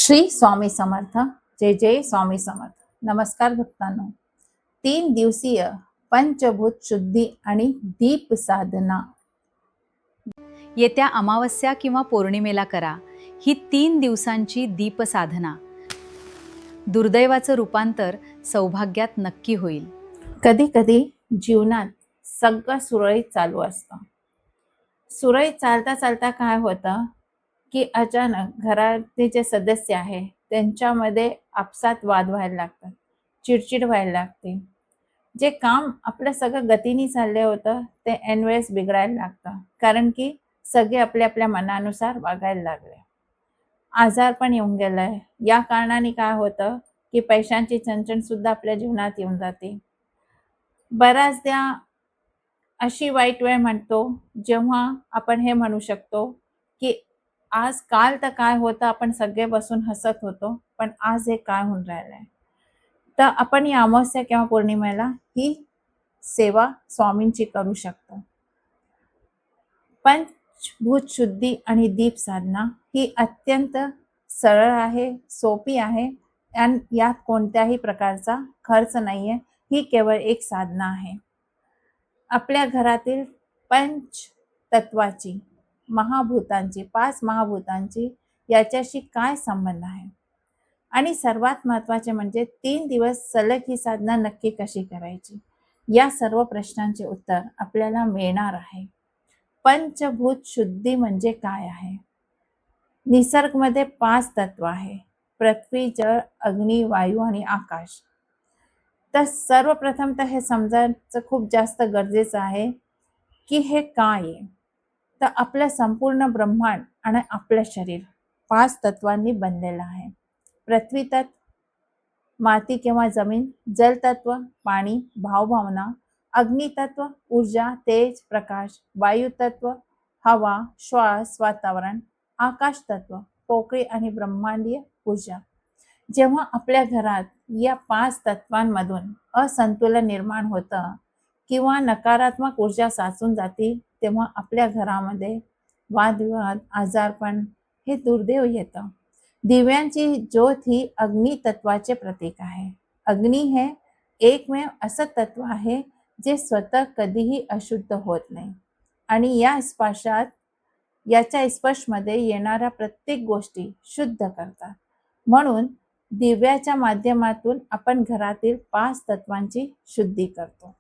श्री स्वामी समर्थ. जय जय स्वामी समर्थ. नमस्कार भक्तांनो. 3 दिवसीय पंचभूत शुद्धी आणि दीप साधना. येत्या अमावस्या किंवा पौर्णिमेला करा ही 3 दिवसांची दीप साधना. दुर्दैवाचं रूपांतर सौभाग्यात नक्की होईल. कधी कधी जीवनात सगळं सुरळीत चालू असतं. सुरळीत चालता चालता काय होतं की अचानक घरातले जे सदस्य आहे त्यांच्यामध्ये आपसात वाद व्हायला लागतात, चिडचिड व्हायला लागते. जे काम आपलं सगळं गतीने चाललं होतं ते ऐनवेळेस बिघडायला लागतं, कारण की सगळे आपल्या आपल्या मनानुसार वागायला लागले. आजार पण येऊन गेलाय. या कारणाने काय होतं की पैशांची चणचण सुद्धा आपल्या जीवनात येऊन जाते. बऱ्याचदा अशी वाईट वेळ म्हणतो जेव्हा आपण हे म्हणू शकतो की आज काल तर काय होतं, आपण सगळे बसून हसत होतो, पण आज हे काय होऊन राहिलंय. तर आपण या अमावस्या किंवा पौर्णिमेला ही सेवा स्वामींची करू शकतो. पंचभूत शुद्धी आणि दीप साधना ही अत्यंत सरळ आहे, सोपी आहे आणि यात कोणत्याही प्रकारचा खर्च नाहीये. ही केवळ एक साधना आहे. आपल्या घरातील पंच तत्वाची, महाभूतांची, 5 महाभूतांची याच्याशी काय संबंध आहे, आणि सर्वात महत्त्वाचे म्हणजे 3 दिवस सलग ही साधना नक्की कशी करायची, या सर्व प्रश्नांचे उत्तर आपल्याला मिळणार आहे. पंचभूत शुद्धी म्हणजे काय आहे? निसर्गमध्ये 5 तत्व आहे: पृथ्वी, जळ, अग्नी, वायू आणि आकाश. तर सर्वप्रथम तर हे समजायचं खूप जास्त गरजेचं आहे की हे काय आहे. तर आपलं संपूर्ण ब्रह्मांड आणि आपलं शरीर 5 तत्वांनी बनलेलं आहे. पृथ्वी तत्व, माती किंवा जमीन; जल तत्व, पाणी, भावभावना; अग्नि तत्व, ऊर्जा, तेज, प्रकाश; वायू तत्व, हवा, श्वास, वातावरण; आकाश तत्व, पोकळी आणि ब्रह्मांडीय ऊर्जा. जेव्हा आपल्या घरात या 5 तत्वांमधून असंतुलन निर्माण होतं किंवा नकारात्मक ऊर्जा साचून जाते, तेव्हा आपल्या घरामध्ये वादविवाद, आजारपण हे दुर्दैव येतं. दिव्यांची ज्योत ही अग्नी तत्वाचे प्रतीक आहे. अग्नी हे एकमेव असं तत्व आहे जे स्वतः कधीही अशुद्ध होत नाही आणि याच्या स्पर्शमध्ये येणाऱ्या प्रत्येक गोष्टी शुद्ध करतात. म्हणून दिव्याच्या माध्यमातून आपण घरातील 5 तत्वांची शुद्धी करतो.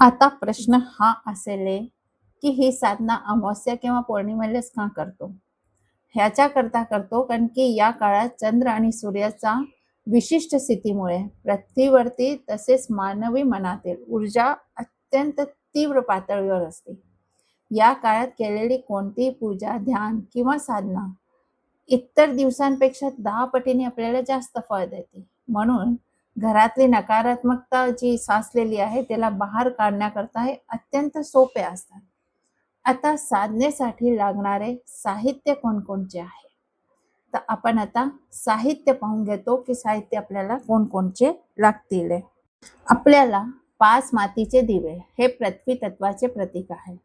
आता प्रश्न हा असेल की ही साधना अमावस्या किंवा पौर्णिमेलाच का करतो? ह्याच्याकरता करतो कारण की या काळात चंद्र आणि सूर्याचा विशिष्ट स्थितीमुळे पृथ्वीवरती तसेच मानवी मनातील ऊर्जा अत्यंत तीव्र पातळीवर असते. या काळात केलेली कोणतीही पूजा, ध्यान किंवा साधना इतर दिवसांपेक्षा 10 पटीने आपल्याला जास्त फळ देते. म्हणून घरातली नकारात्मकता जी साचलेली आहे त्याला बाहेर काढण्याकरता हे अत्यंत सोपे असतात. आता साधनेसाठी लागणारे साहित्य कोणकोणचे आहे, तर आपण आता साहित्य पाहून घेतो की साहित्य आपल्याला कोणकोणचे लागतील. आपल्याला 5 मातीचे दिवे हे पृथ्वी तत्वाचे प्रतीक आहे,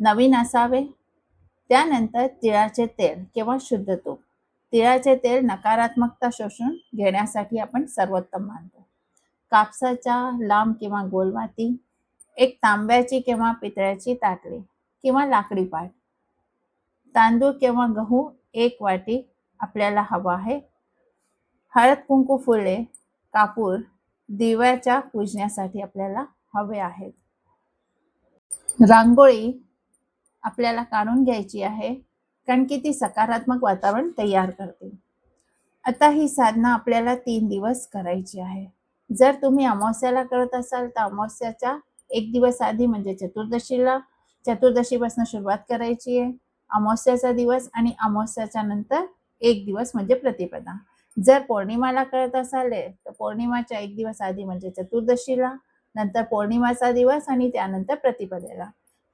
नवीन असावे. त्यानंतर तिळाचे तेल किंवा शुद्ध तूप. तिळाचे तेल नकारात्मकता शोषून घेण्यासाठी आपण सर्वोत्तम मानतो. कापसाच्या लांब किंवा गोल वाती, एक तांब्याची किंवा पितळ्याची ताटली किंवा लाकडी पाट, तांदूळ किंवा गहू 1 वाटी आपल्याला हवा आहे. हळद, कुंकू, फुले, कापूर दिव्याच्या पूजण्यासाठी आपल्याला हवे आहेत. रांगोळी आपल्याला काढून घ्यायची आहे कारण की ती सकारात्मक वातावरण तयार करते. आता ही साधना आपल्याला 3 दिवस करायची आहे. जर तुम्ही अमावस्याला करत असाल तर अमावस्याच्या 1 दिवस आधी म्हणजे चतुर्दशीपासून सुरुवात करायची आहे. अमावस्याचा दिवस आणि अमावस्याच्या नंतर 1 दिवस म्हणजे प्रतिपदा. जर पौर्णिमाला करत असाल तर पौर्णिमाच्या 1 दिवस आधी म्हणजे चतुर्दशीला, नंतर पौर्णिमाचा दिवस आणि त्यानंतर प्रतिपदेला.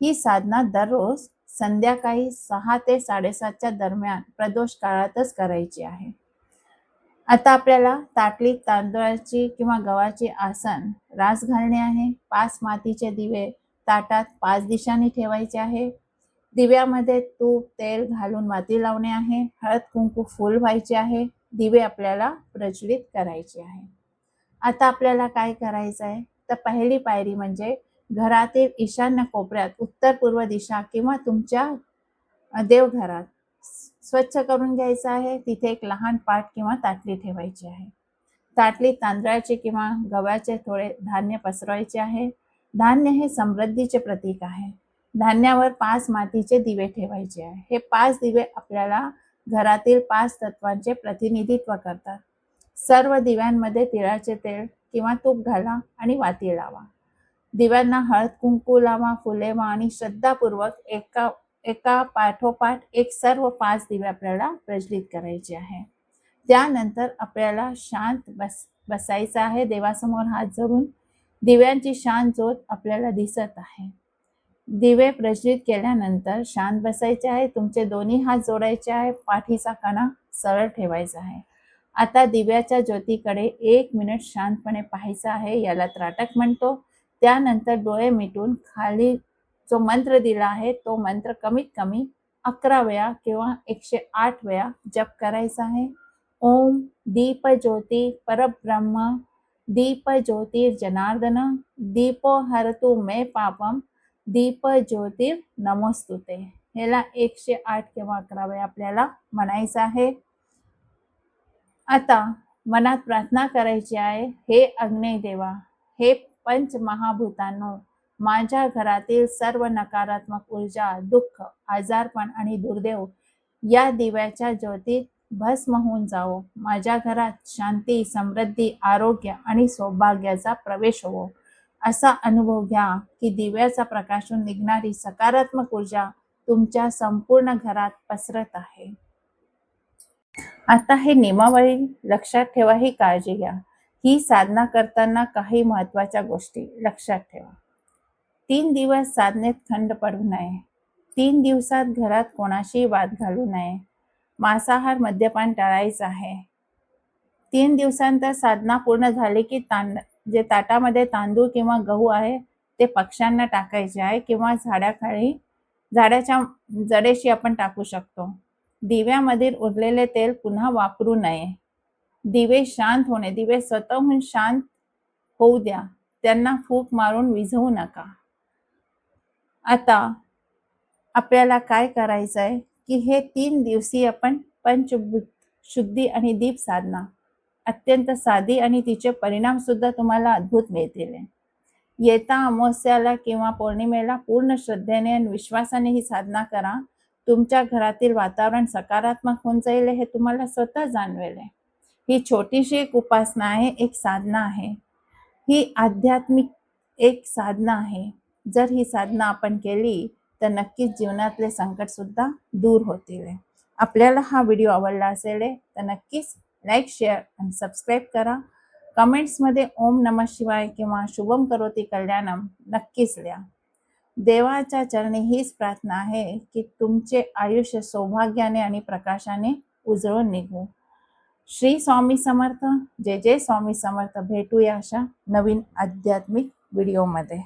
ही साधना दररोज संध्याकाळी 6 ते 7:30च्या दरम्यान प्रदोष काळातच करायची आहे. आता आपल्याला ताटलीत तांदळाची किंवा गव्हाची आसन रास घालणे आहे. 5 मातीचे दिवे ताटात 5 दिशांनी ठेवायचे आहे. दिव्यामध्ये तूप, तेल घालून माती लावणे आहे. हळद, कुंकू, फूल व्हायचे आहे. दिवे आपल्याला प्रज्वलित करायचे आहे. आता आपल्याला काय करायचं आहे, तर पहिली पायरी म्हणजे घरातील ईशान्य कोपऱ्यात उत्तर पूर्व दिशा किंवा तुमच्या देवघरात स्वच्छ करून घ्यायचं आहे. तिथे एक लहान पाट किंवा ताटली ठेवायची आहे. ताटलीत तांदळाचे किंवा गव्हाचे थोडे धान्य पसरवायचे आहे. धान्य हे समृद्धीचे प्रतीक आहे. धान्यावर 5 मातीचे दिवे ठेवायचे आहे. हे 5 दिवे आपल्याला घरातील 5 तत्वांचे प्रतिनिधित्व करतात. सर्व दिव्यांमध्ये तिळाचे तेल किंवा तूप घाला आणि वाती लावा. दिव्यांना हळद कुंकू लावा, फुले वा आणि श्रद्धापूर्वक एका पाठोपाठ एक सर्व 5 दिवे आपल्याला प्रज्वलित करायचे आहे. त्यानंतर आपल्याला शांत बसायचं आहे. देवासमोर हात जोडून दिव्यांची शांत ज्योत आपल्याला दिसत आहे. दिवे प्रज्वलित केल्यानंतर शांत बसायचे आहे. तुमचे दोन्ही हात जोडायचे आहे. पाठीचा कणा सरळ ठेवायचा आहे. आता दिव्याच्या ज्योतीकडे 1 मिनिट शांतपणे पाहायचं आहे. याला त्राटक म्हणतो. त्यानंतर डोळे मिटून खाली जो मंत्र दिला आहे तो मंत्र कमीत कमी 11 वेळा किंवा 108 वेळा जप करायचा आहे. ओम दीप ज्योती परब्रह्म दीप ज्योतिर्जनार्दन दीपो हरतु मे पापम दीप ज्योतिर नमोस्तुते. ह्याला 108 किंवा 11 वेळा आपल्याला म्हणायचं आहे. आता मनात प्रार्थना करायची आहे, हे अग्नी देवा, हे पंचमहाभूतांनो, माझ्या घरातील सर्व नकारात्मक ऊर्जा, दुःख, आजारपण आणि दुर्दैव या दिव्याच्या ज्योतीत भस्म होऊन जावो. माझ्या घरात शांती, समृद्धी, आरोग्य आणि सौभाग्याचा प्रवेश होवो. असा अनुभव घ्या की दिव्याचा प्रकाशून निघणारी सकारात्मक ऊर्जा तुमच्या संपूर्ण घरात पसरत आहे. आता हे नियमावली लक्षात ठेवा, ही काळजी घ्या. ही साधना करताना काही महत्त्वाच्या गोष्टी लक्षात ठेवा. 3 दिवस साधनेत खंड पडू नये. 3 दिवसात घरात कोणाशी वाद घालू नये. मांसाहार, मद्यपान टाळायचं आहे. 3 दिवसांतर साधना पूर्ण झाली की जे ताटामध्ये तांदूळ किंवा गहू आहे ते पक्ष्यांना टाकायचे आहे किंवा झाडाखाली झाडाच्या जडेशी आपण टाकू शकतो. दिव्यामधील उरलेले तेल पुन्हा वापरू नये. दिवे शांत होणे, दिवे स्वतःहून शांत होऊ द्या. त्यांना फूक मारून विझवू नका. आता आपल्याला काय करायचं आहे की हे 3 दिवसीय आपण पंचभूत शुद्धी आणि दीप साधना अत्यंत साधी आणि तिचे परिणाम सुद्धा तुम्हाला अद्भुत मिळतील. येता अमावस्याला किंवा पौर्णिमेला पूर्ण श्रद्धेने आणि विश्वासाने ही साधना करा. तुमच्या घरातील वातावरण सकारात्मक होऊन जाईल हे तुम्हाला स्वतः जाणवेल. ही छोटीशी एक उपासना आहे, एक साधना आहे. ही आध्यात्मिक एक साधना आहे. जर ही साधना आपण केली तर नक्कीच जीवनातले संकट सुद्धा दूर होतील. आपल्याला हा व्हिडिओ आवडला असेल तर नक्कीच लाईक, शेअर आणि सबस्क्राईब करा. कमेंट्समध्ये ओम नमः शिवाय किंवा शुभम करोती कल्याणम नक्कीच लिहा. देवाच्या चरणी हीच प्रार्थना आहे की तुमचे आयुष्य सौभाग्याने आणि प्रकाशाने उजळून निघो. श्री स्वामी समर्थ. जय जय स्वामी समर्थ. भेटूया अशा नवीन आध्यात्मिक व्हिडिओमध्ये.